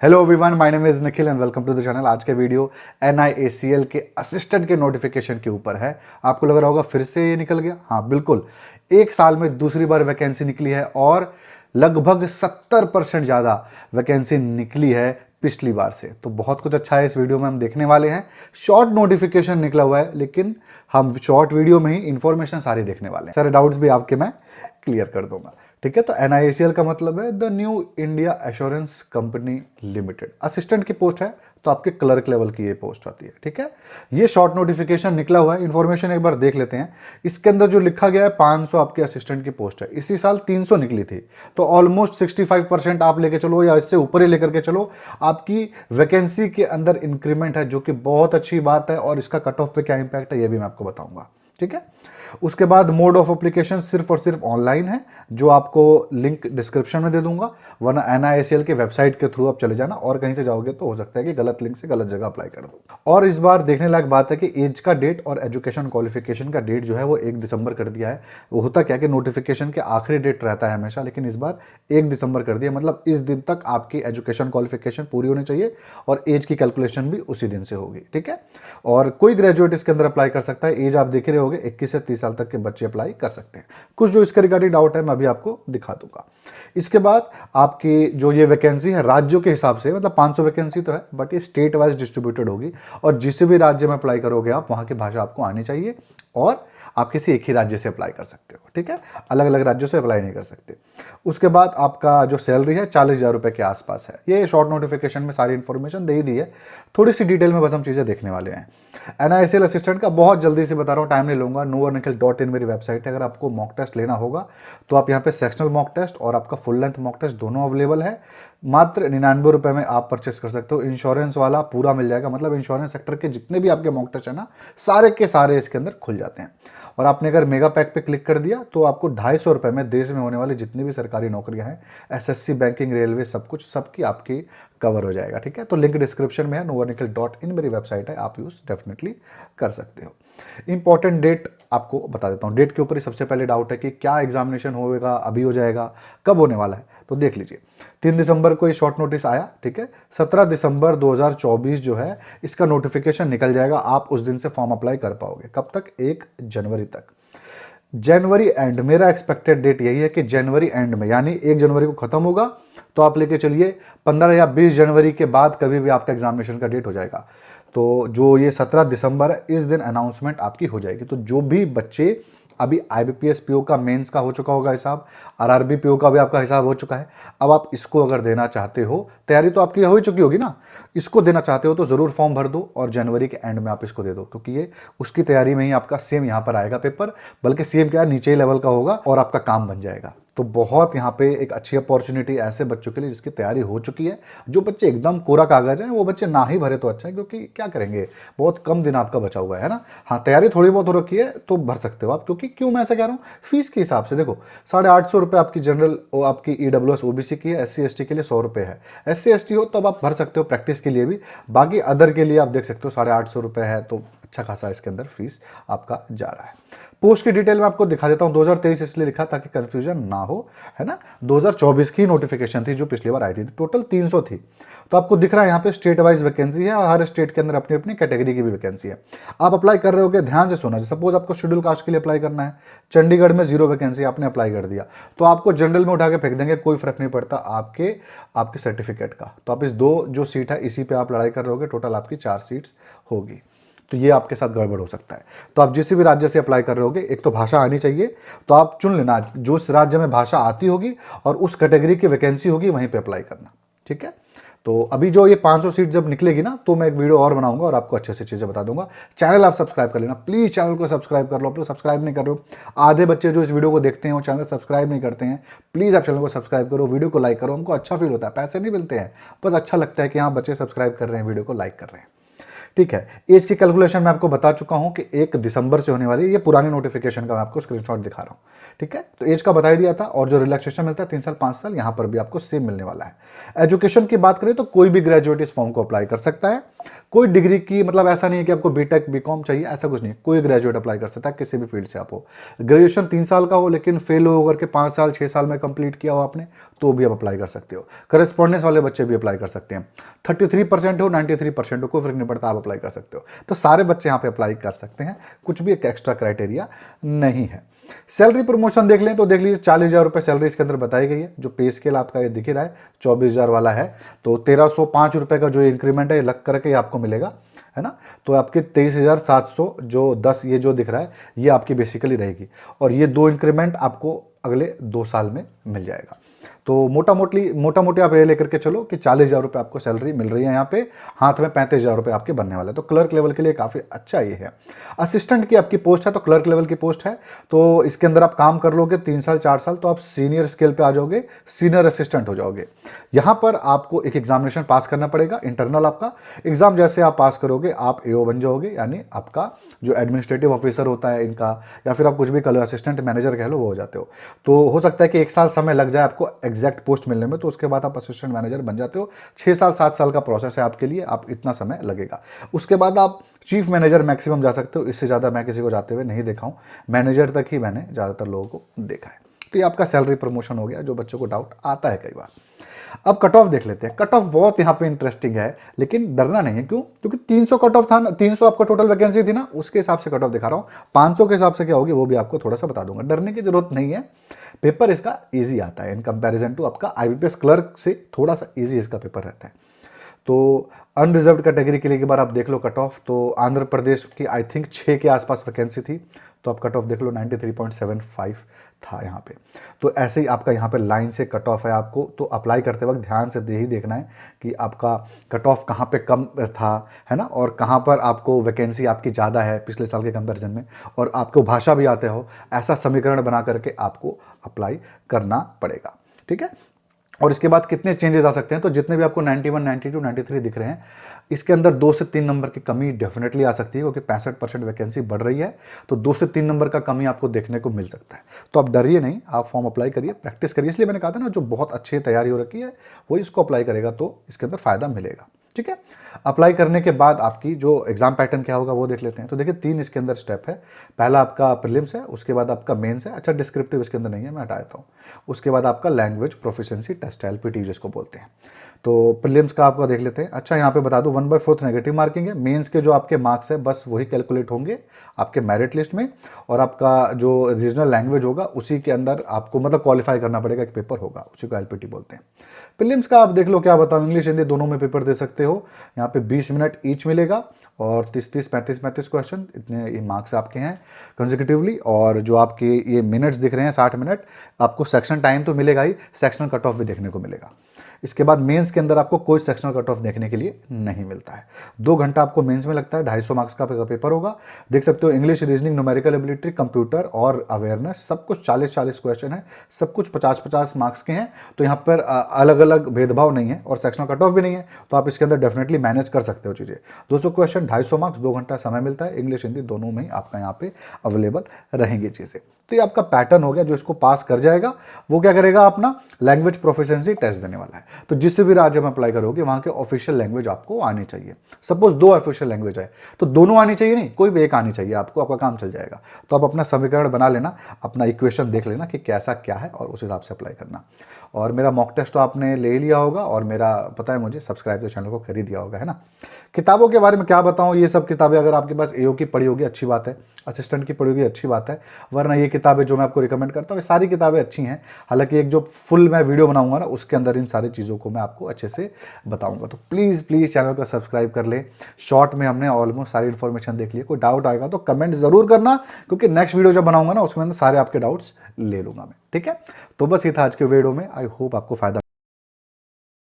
Hello everyone, my name is Nikhil and welcome to the channel. आज के video NIACL के assistant के notification के ऊपर है। आपको लग रहा होगा फिर से ये निकल गया। हाँ बिल्कुल, एक साल में दूसरी बार वैकेंसी निकली है और लगभग 70% ज़्यादा वैकेंसी निकली है पिछली बार से। तो बहुत कुछ अच्छा है इस वीडियो में हम देखने वाले हैं। शॉर्ट नोटिफिकेशन निकला हुआ है लेकिन हम शॉर्ट वीडियो में ही इंफॉर्मेशन सारी देखने वाले हैं। सारे डाउट्स भी आपके मैं क्लियर कर दूंगा। ठीक है, तो NIACL का मतलब है the new India assurance company limited. Assistant की पोस्ट है तो आपके क्लर्क लेवल की ये पोस्ट आती है। ठीक है, ये शॉर्ट नोटिफिकेशन निकला हुआ है। इंफॉर्मेशन एक बार देख लेते हैं। इसके अंदर जो लिखा गया है 500 आपके असिस्टेंट की पोस्ट है। इसी साल 300 निकली थी, तो ऑलमोस्ट 65% आप लेके चलो या इससे ऊपर ही लेकर के चलो। आपकी वैकेंसी के अंदर इंक्रीमेंट है, जो कि बहुत अच्छी बात है। और इसका कट ऑफ पे क्या इंपैक्ट है ये भी मैं आपको बताऊंगा। ठीक है, उसके बाद मोड ऑफ एप्लीकेशन सिर्फ और सिर्फ ऑनलाइन है, जो आपको लिंक डिस्क्रिप्शन में दे दूंगा, वरना NIACL के वेबसाइट के थ्रू आप चले जाना। और कहीं से जाओगे तो हो सकता है कि गलत लिंक से गलत जगह अप्लाई कर दो। और इस बार देखने लायक बात है कि एज का डेट और एजुकेशन क्वालिफिकेशन का डेट जो है वो 1 दिसंबर कर दिया है। वो होता क्या कि नोटिफिकेशन के आखिरी डेट रहता है हमेशा, लेकिन इस बार 1 दिसंबर कर दिया। मतलब इस दिन तक आपकी एजुकेशन क्वालिफिकेशन पूरी होनी चाहिए और एज की कैलकुलेशन भी उसी दिन से होगी। ठीक है, और कोई ग्रेजुएट इसके अंदर अप्लाई कर सकता है। एज आप देख रहे होगे 21 से 30 साल तक के बच्चे अप्लाई कर सकते हैं। कुछ जो इसके रिगार्डिंग डाउट है मैं अभी आपको दिखा दूंगा। इसके बाद आपकी जो ये वैकेंसी है राज्यों के हिसाब से, मतलब 500 वैकेंसी तो है बट ये स्टेट वाइज डिस्ट्रीब्यूटेड होगी। और जिस भी राज्य में अप्लाई करोगे आप, वहां की भाषा आपको आनी चाहिए और आप किसी एक ही राज्य से अप्लाई कर सकते हो। ठीक है, अलग अलग राज्यों से अप्लाई नहीं कर सकते। उसके बाद आपका जो सैलरी है 40,000 रुपए के आसपास है। ये शॉर्ट नोटिफिकेशन में सारी इंफॉर्मेशन दे ही दी है। थोड़ी सी डिटेल में बस हम चीज़ें देखने वाले हैं। NIACL असिस्टेंट का बहुत जल्दी से बता रहा हूँ, टाइम नहीं लूंगा। novarnikhil.in मेरी वेबसाइट है। अगर आपको मॉक टेस्ट लेना होगा तो आप यहाँ पे सेक्शनल मॉक टेस्ट और आपका फुल लेंथ मॉक टेस्ट दोनों अवेलेबल है। मात्र 99 रुपए में आप परचेस कर सकते हो। इंश्योरेंस वाला पूरा मिल जाएगा, मतलब इंश्योरेंस सेक्टर के जितने भी आपके मॉक टेस्ट है ना, सारे के सारे इसके अंदर खुल जाते हैं। और आपने अगर मेगा पैक पे क्लिक कर दिया तो आपको 250 रुपए में देश में होने वाली जितनी भी सरकारी नौकरियां हैं, SSC, बैंकिंग, रेलवे, सब कुछ सबकी आपकी कवर हो जाएगा। ठीक है, तो लिंक डिस्क्रिप्शन में है। novarnikhil.in मेरी वेबसाइट है, आप यूज डेफिनेटली कर सकते हो। इंपॉर्टेंट डेट आपको बता देता हूँ। डेट के ऊपर ही सबसे पहले डाउट है कि क्या एग्जामिनेशन होगा, अभी हो जाएगा, कब होने वाला है, तो देख लीजिए। 3 दिसंबर को ये शॉर्ट नोटिस आया। ठीक है, 17 दिसंबर 2024 जो है इसका नोटिफिकेशन निकल जाएगा। आप उस दिन से फॉर्म अप्लाई कर पाओगे। कब तक? 1 जनवरी तक। जनवरी एंड, मेरा एक्सपेक्टेड डेट यही है कि जनवरी एंड में, यानी 1 जनवरी को खत्म होगा तो आप लेके चलिए 15 या 20 जनवरी के बाद कभी भी आपका एग्जामिनेशन का डेट हो जाएगा। तो जो ये 17 दिसंबर है, इस दिन अनाउंसमेंट आपकी हो जाएगी। तो जो भी बच्चे अभी IBPS PO का मेंस का हो चुका होगा हिसाब, RRB PO का भी आपका हिसाब हो चुका है। अब आप इसको अगर देना चाहते हो, तैयारी तो आपकी हो ही चुकी होगी ना, इसको देना चाहते हो तो ज़रूर फॉर्म भर दो और जनवरी के एंड में आप इसको दे दो, क्योंकि ये उसकी तैयारी में ही आपका सेम यहाँ पर आएगा पेपर। बल्कि सेम क्या है, नीचे ही लेवल का होगा और आपका काम बन जाएगा। तो बहुत यहाँ पे एक अच्छी अपॉर्चुनिटी ऐसे बच्चों के लिए जिसकी तैयारी हो चुकी है। जो बच्चे एकदम कोरा कागज है वो बच्चे ना ही भरे तो अच्छा है, क्योंकि क्या करेंगे, बहुत कम दिन आपका बचा हुआ है ना। हाँ, तैयारी थोड़ी बहुत हो रखी है तो भर सकते हो आप। क्योंकि क्यों मैं ऐसा कह रहा हूँ, फीस के हिसाब से देखो, 850 रुपये आपकी जनरल, आपकी EWS OBC की है। SC ST के लिए 100 रुपये है। SC ST हो तो अब आप भर सकते हो प्रैक्टिस के लिए भी। बाकी अदर के लिए आप देख सकते हो 850 रुपये है, तो अच्छा खासा इसके अंदर फीस आपका जा रहा है। पोस्ट की डिटेल में आपको दिखा देता हूं। 2023 इसलिए लिखा ताकि कंफ्यूजन ना हो, है ना। 2024 की नोटिफिकेशन थी जो पिछली बार आई थी। टोटल 300 थी। तो आपको दिख रहा है यहाँ पे स्टेट वाइज वैकेंसी है और हर स्टेट के अंदर अपनी अपनी कैटेगरी की भी वैकेंसी है। आप अप्लाई कर रहे हो, ध्यान से सुना। सपोज आपको शेड्यूल कास्ट के लिए अप्लाई करना है, चंडीगढ़ में 0 वैकेंसी, आपने अप्लाई कर दिया तो आपको जनरल में उठा के फेंक देंगे, कोई फर्क नहीं पड़ता आपके सर्टिफिकेट का। तो आप इस 2 जो सीट है इसी पे आप लड़ाई कर रहे होगे। टोटल आपकी 4 सीट्स होगी। तो ये आपके साथ गड़बड़ हो सकता है। तो आप जिस भी राज्य से अप्लाई कर रहे होगे, एक तो भाषा आनी चाहिए, तो आप चुन लेना जो उस राज्य में भाषा आती होगी और उस कैटेगरी की वैकेंसी होगी वहीं पे अप्लाई करना। ठीक है, तो अभी जो ये 500 सीट जब निकलेगी ना, तो मैं एक वीडियो और बनाऊंगा और आपको अच्छे से चीज़ें बता दूंगा। चैनल आप सब्सक्राइब कर लेना प्लीज़, चैनल को सब्सक्राइब कर लो। आप लोग सब्सक्राइब नहीं कर रहे हो। आधे बच्चे जो इस वीडियो को देखते हैं वो चैनल सब्सक्राइब नहीं करते हैं। प्लीज़ आप चैनल को सब्सक्राइब करो, वीडियो को लाइक करो। हमको अच्छा फील होता है, पैसे नहीं मिलते हैं, बस अच्छा लगता है कि हाँ बच्चे सब्सक्राइब कर रहे हैं, वीडियो को लाइक कर रहे हैं। ठीक है। एज की कैलकुलेशन मैं आपको बता चुका हूं कि 1 दिसंबर से होने वाली है, ये पुरानी नोटिफिकेशन का मैं आपको स्क्रीनशॉट दिखा रहा हूं, ठीक है। तो एज का बता ही दिया था, और जो रिलैक्सेशन मिलता है 3 साल 5 साल, यहां पर भी आपको सेम मिलने वाला है। एजुकेशन की बात करें तो कोई भी ग्रेजुएट इस फॉर्म को अप्लाई कर सकता है। कोई डिग्री की मतलब ऐसा नहीं है कि आपको बीटेक बीकॉम चाहिए, ऐसा कुछ नहीं, कोई ग्रेजुएट अप्लाई कर सकता है, किसी भी फील्ड से आप हो। ग्रेजुएशन 3 साल का हो लेकिन फेल हो करके 5 साल 6 साल में कंप्लीट किया हो आपने, तो भी आप अप्लाई कर सकते हो। करस्पॉन्डेंस वाले बच्चे भी अप्लाई कर सकते हैं। 33% हो 93% हो, कोई फर्क नहीं पड़ता, आप अप्लाई कर सकते हो। तो सारे बच्चे यहाँ पे अप्लाई कर सकते हैं, कुछ भी एक एक्स्ट्रा क्राइटेरिया नहीं है। सैलरी प्रमोशन देख लें तो देख लीजिए 40,000 रुपये सैलरी इसके अंदर बताई गई है। जो पे स्केल आपका ये दिख रहा है 24,000 वाला है, तो 1,305 रुपये का जो इंक्रीमेंट है ये लग करके आपको मिलेगा, है ना। तो आपके 23,700 जो 10 ये जो दिख रहा है ये आपकी बेसिकली रहेगी, और ये 2 इंक्रीमेंट आपको अगले 2 साल में मिल जाएगा। तो मोटा मोटी आप ये लेकर के चलो कि 40,000 रुपये आपको सैलरी मिल रही है यहाँ पे, हाथ में 35,000 रुपये आपके बनने वाले हैं। तो क्लर्क लेवल के लिए काफ़ी अच्छा ये है। असिस्टेंट की आपकी पोस्ट है तो क्लर्क लेवल की पोस्ट है, तो इसके अंदर आप काम कर लोगे 3 साल 4 साल तो आप सीनियर स्केल पे आ जाओगे, सीनियर असिस्टेंट हो जाओगे। यहाँ पर आपको एक एग्जामिनेशन पास करना पड़ेगा, इंटरनल आपका एग्जाम जैसे आप पास करोगे आप एओ बन जाओगे, यानी आपका जो एडमिनिस्ट्रेटिव ऑफिसर होता है इनका, या फिर आप कुछ भी कह लो, असिस्टेंट मैनेजर कह लो, वो हो जाते हो। तो हो सकता है कि 1 साल समय लग जाए आपको एग्जैक्ट पोस्ट मिलने में, तो उसके बाद आप असिस्टेंट मैनेजर बन जाते हो। 6 साल 7 साल का प्रोसेस है आपके लिए, आप इतना समय लगेगा। उसके बाद आप चीफ मैनेजर मैक्सिमम जा सकते हो, इससे ज़्यादा मैं किसी को जाते हुए नहीं देखा हूँ, मैनेजर तक ही मैंने ज़्यादातर लोगों को देखा है। तो ये आपका सैलरी प्रमोशन हो गया, जो बच्चों को डाउट आता है कई बार। अब कट ऑफ देख लेते हैं। कट ऑफ बहुत यहाँ पे इंटरेस्टिंग है, लेकिन डरना नहीं है। क्यों? क्योंकि 300 कट ऑफ था ना, 300 आपका टोटल वैकेंसी थी ना, उसके हिसाब से कट ऑफ दिखा रहा हूँ। 500 के हिसाब से क्या होगी वो भी आपको थोड़ा सा बता दूंगा, डरने की जरूरत नहीं है। पेपर इसका ईजी आता है इन कंपेरिजन टू आपका IBPS क्लर्क से, थोड़ा सा ईजी इसका पेपर रहता है। तो अनरिजर्व कैटेगरी के लिए एक बार आप देख लो कट ऑफ, तो आंध्र प्रदेश की आई थिंक 6 के आसपास वैकेंसी थी, तो आप कट ऑफ देख लो 93.75 था यहाँ पे। तो ऐसे ही आपका यहाँ पे लाइन से कट ऑफ है आपको, तो अप्लाई करते वक्त ध्यान से यही देखना है कि आपका कट ऑफ कहाँ पे कम था, है ना, और कहाँ पर आपको वैकेंसी आपकी ज़्यादा है पिछले साल के कंपैरिजन में, और आपको भाषा भी आते हो, ऐसा समीकरण बना करके आपको अप्लाई करना पड़ेगा, ठीक है। और इसके बाद कितने चेंजेस आ सकते हैं, तो जितने भी आपको 91, 92, 93 दिख रहे हैं, इसके अंदर 2 से 3 नंबर की कमी डेफिनेटली आ सकती है, क्योंकि 65% वैकेंसी बढ़ रही है, तो 2 से 3 नंबर का कमी आपको देखने को मिल सकता है। तो आप डरिए नहीं, आप फॉर्म अप्लाई करिए, प्रैक्टिस करिए। इसलिए मैंने कहा था ना, जो बहुत अच्छी तैयारी हो रखी है वही इसको अप्लाई करेगा तो इसके अंदर फायदा मिलेगा, ठीक है। अप्लाई करने के बाद आपकी जो एग्जाम पैटर्न क्या होगा वो देख लेते हैं। तो देखिए 3 इसके अंदर स्टेप है। पहला आपका प्रीलिम्स है, उसके बाद आपका मेंस है, अच्छा डिस्क्रिप्टिव इसके अंदर नहीं है, मैं हटा देता हूँ। उसके बाद आपका लैंग्वेज प्रोफिशिएंसी टेस्ट है, LPT जिसको बोलते हैं। तो प्रीलिम्स का आपका देख लेते हैं। अच्छा यहाँ पे बता दूं 1/4 नेगेटिव मार्किंग है। मेंस के जो आपके मार्क्स है बस वही कैलकुलेट होंगे आपके मेरिट लिस्ट में, और आपका जो रीजनल लैंग्वेज होगा उसी के अंदर आपको मतलब क्वालिफाई करना पड़ेगा, एक पेपर होगा, उसी को LPT बोलते हैं। प्रीलिम्स का आप देख लो, क्या बताऊं, इंग्लिश हिंदी दोनों में पेपर दे सकते हो। यहाँ पे 20 मिनट ईच मिलेगा, और 30-30, 35-35 क्वेश्चन, इतने ये मार्क्स आपके हैं कंसेक्यूटिवली। और जो आपके ये मिनट्स दिख रहे हैं 60 मिनट, आपको सेक्शन टाइम तो मिलेगा ही, सेक्शनल कट ऑफ भी देखने को मिलेगा। इसके बाद मेंस के अंदर आपको कोई सेक्शनल कट ऑफ देखने के लिए नहीं मिलता है। 2 घंटा आपको मेंस में लगता है, 250 मार्क्स का पेपर होगा। देख सकते हो English, reasoning, numerical ability, computer और अवेयरनेस, सब कुछ 40-40 क्वेश्चन है, सब कुछ 50-50 मार्क्स के हैं। तो यहाँ पर अलग अलग भेदभाव नहीं है, और सेक्शनल कट ऑफ भी नहीं है, तो आप इसके अंदर डेफिनेटली मैनेज कर सकते हो चीज़ें। 200 क्वेश्चन, 250 मार्क्स, 2 घंटा समय मिलता है। इंग्लिश हिंदी दोनों में आपका यहाँ पे अवेलेबल रहेंगी चीज़ें। तो ये आपका पैटर्न हो गया। जो इसको पास कर जाएगा वो क्या करेगा, अपना लैंग्वेज प्रोफिशिएंसी टेस्ट देने वाला है। तो जिससे भी राज्य में अप्लाई करोगे वहाँ के ऑफिशियल लैंग्वेज आपको आनी चाहिए। सपोज 2 ऑफिशियल लैंग्वेज है तो दोनों आनी चाहिए नहीं, कोई भी एक आनी चाहिए आपको, आपका काम चल जाएगा। तो आप अपना समीकरण बना लेना, अपना इक्वेशन देख लेना कि कैसा क्या है, और उस हिसाब से अप्लाई करना। और मेरा मॉक टेस्ट तो आपने ले लिया होगा, और मेरा पता है मुझे, सब्सक्राइब तो चैनल को कर ही दिया होगा, है ना। किताबों के बारे में क्या बताऊं, ये सब किताबें अगर आपके पास AO की पढ़ी होगी अच्छी बात है, असिस्टेंट की पढ़ी होगी अच्छी बात है, वरना ये किताबें जो मैं आपको रिकमेंड करता हूँ ये सारी किताबें अच्छी हैं। हालांकि एक जो फुल मैं वीडियो बनाऊंगा ना, उसके अंदर इन सारी चीज़ों को मैं आपको अच्छे से बताऊंगा। तो प्लीज़ चैनल को सब्सक्राइब कर ले। शॉर्ट में हमने ऑलमोस्ट सारी इन्फॉर्मेशन देख ली। कोई डाउट आएगा तो कमेंट जरूर करना, क्योंकि नेक्स्ट वीडियो जब बनाऊंगा ना उसमें सारे आपके डाउट्स ले लूंगा मैं, ठीक है। तो बस ये था आज के वीडियो में। आई होप आपको फायदा